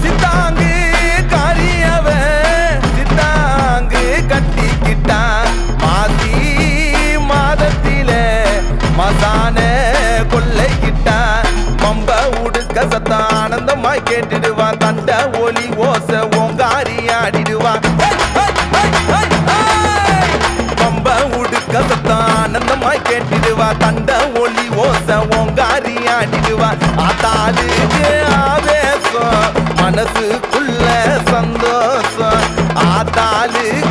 சித்தாங்கு காரியவ சித்தாங்கு கட்டிக்கிட்டான் மாசி மாதத்தில மசான கொள்ளைக்கிட்டான் பம்ப உடுக்க சத்தம் ஆனந்தமாய் கேட்டுடுவான் தண்ட ஒலி ஓச ஓங்காரி ஆடிடுவான் பம்ப உடுக்க சத்தம் ஆனந்தமாய் கேட்டுடுவா தண்ட ஒலி ஓச ஓங்காரி ஆடிடுவா ஆத்தாளுக்கு ஆவேசம் மனசுக்குள்ள சந்தோஷம் ஆத்தாளுக்கு